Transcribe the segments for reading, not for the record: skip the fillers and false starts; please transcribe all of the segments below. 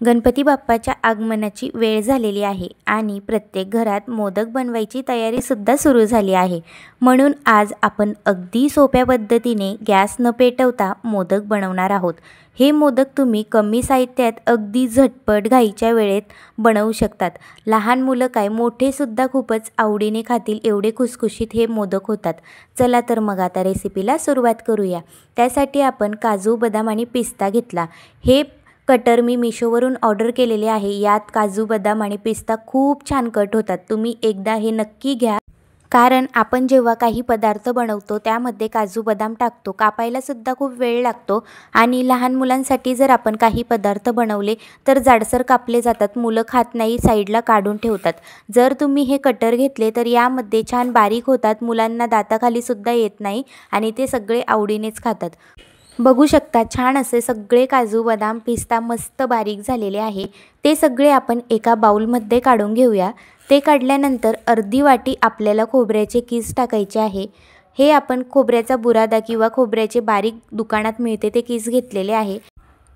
गणपती बाप्पाच्या आगमनाची वेळ झालेली आहे आणि प्रत्येक घरात मोदक बनवायची तयारीसुद्धा सुरू झाली आहे। म्हणून आज आपण अगदी सोप्या पद्धतीने गॅस न पेटवता मोदक बनवणार आहोत। हे मोदक तुम्ही कमी साहित्यात अगदी झटपट घाईच्या वेळेत बनवू शकतात। लहान मुलं काय मोठे सुद्धा खूपच आवडीने खातील एवढे खुसखुशीत हे मोदक होतात। चला तर मग आता रेसिपीला सुरुवात करूया। त्यासाठी आपण काजू, बदाम आणि पिस्ता घेतला। हे कटर मी मीशोवरून ऑर्डर केलेले आहे। यात काजू, बदाम आणि पिस्ता खूप छान कट होतात। तुम्ही एकदा हे नक्की घ्या, कारण आपण जेव्हा काही पदार्थ बनवतो त्यामध्ये काजू, बदाम टाकतो, कापायला सुद्धा खूप वेळ लागतो आणि लहान मुलांसाठी जर आपण काही पदार्थ बनवले तर जाडसर कापले जातात, मुलं खात नाही, साईडला काढून ठेवतात। जर तुम्ही हे कटर घेतले तर यामध्ये छान बारीक होतात, मुलांना दाताखाली सुद्धा येत नाही आणि ते सगळे आवडीनेच खातात। बघू शकता छान असे सगळे काजू, बदाम, पिस्ता मस्त बारीक झालेले आहे। ते सगळे आपण एका बाउलमध्ये काढून घेऊया। ते काढल्यानंतर अर्धी वाटी आपल्याला खोबऱ्याचे कीस टाकायचे आहे। हे आपण खोबऱ्याचा बुरादा किंवा खोबऱ्याचे बारीक दुकानात मिळते ते कीस घेतलेले आहे।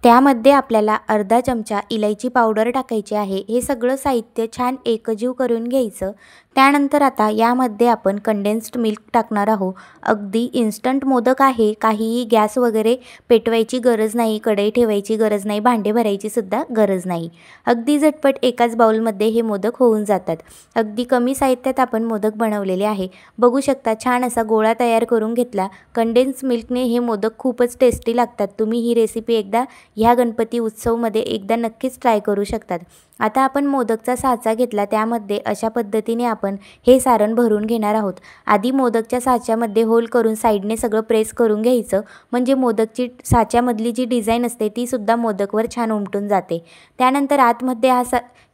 त्यामध्ये आपल्याला अर्धा चमचा इलायची पावडर टाकायची आहे। हे सगळं साहित्य छान एकजीव करून घ्यायचं। त्यानंतर आता यामध्ये आपण कंडेन्स्ड मिल्क टाकणार आहोत। अगदी इन्स्टंट मोदक आहे, काहीही गॅस वगैरे पेटवायची गरज नाही, कढई ठेवायची गरज नाही, भांडे भरायची सुद्धा गरज नाही। अगदी झटपट एकाच बाउलमध्ये हे मोदक होऊन जातात। अगदी कमी साहित्यात आपण मोदक बनवलेले आहे। बघू शकता छान असा गोळा तयार करून घेतला। कंडेन्स मिल्कने हे मोदक खूपच टेस्टी लागतात। तुम्ही ही रेसिपी एकदा ह्या गणपती उत्सवमध्ये एकदा नक्कीच ट्राय करू शकतात। आता आपण मोदकचा साचा घेतला, त्यामध्ये अशा पद्धतीने आपण हे सारण भरून घेणार आहोत। आधी मोदकच्या साच्यामध्ये होल करून साईडने सगळं प्रेस करून घ्यायचं, म्हणजे मोदकची साच्यामधली जी डिझाईन असते ती सुद्धा मोदकवर छान उमटून जाते। त्यानंतर आतमध्ये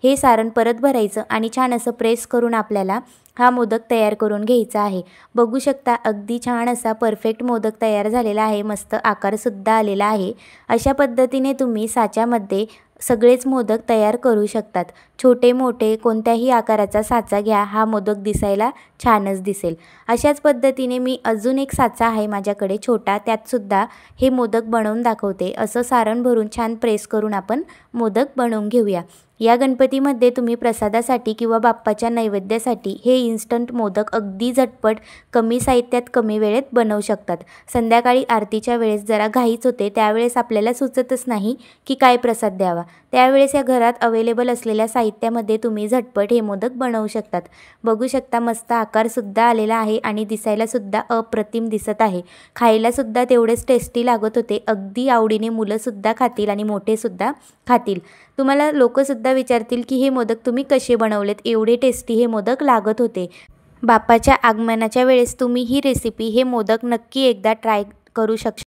हे सारण परत भरायचं आणि छान असं प्रेस करून आपल्याला हा मोदक तयार करून घ्यायचा आहे। बघू शकता अगदी छान असा परफेक्ट मोदक तयार झालेला आहे, मस्त आकारसुद्धा आलेला आहे। अशा पद्धतीने तुम्ही साच्यामध्ये सगळेच मोदक तयार करू शकतात। छोटे मोठे कोणत्याही आकाराचा साचा घ्या, हा मोदक दिसायला छानच दिसेल। अशाच पद्धतीने मी अजून एक साचा आहे माझ्याकडे छोटा, त्यातसुद्धा हे मोदक बनवून दाखवते। असं सारण भरून छान प्रेस करून आपण मोदक बनवून घेऊया। या गणपतीमध्ये तुम्ही प्रसादासाठी किंवा बाप्पाच्या नैवेद्यासाठी हे इन्स्टंट मोदक अगदी झटपट कमी साहित्यात कमी वेळेत बनवू शकतात। संध्याकाळी आरतीच्या वेळेस जरा घाईच होते, त्यावेळेस आपल्याला सुचतच नाही की काय प्रसाद द्यावा, त्यावेळेस या घरात अवेलेबल असलेल्या साहित्यामध्ये तुम्ही झटपट हे मोदक बनवू शकतात। बघू शकता मस्त आकारसुद्धा आलेला आहे आणि दिसायलासुद्धा अप्रतिम दिसत आहे। खायलासुद्धा तेवढेच टेस्टी लागत होते। अगदी आवडीने मुलंसुद्धा खातील आणि मोठेसुद्धा खातील। तुम्हाला लोकंसुद्धा विचारतील की हे मोदक तुम्ही कसे बनवलेत, एवढे टेस्टी हे मोदक लागत होते। बाप्पाच्या आगमनाच्या वेळेस तुम्ही ही रेसिपी, हे मोदक नक्की एकदा ट्राय करू शकता।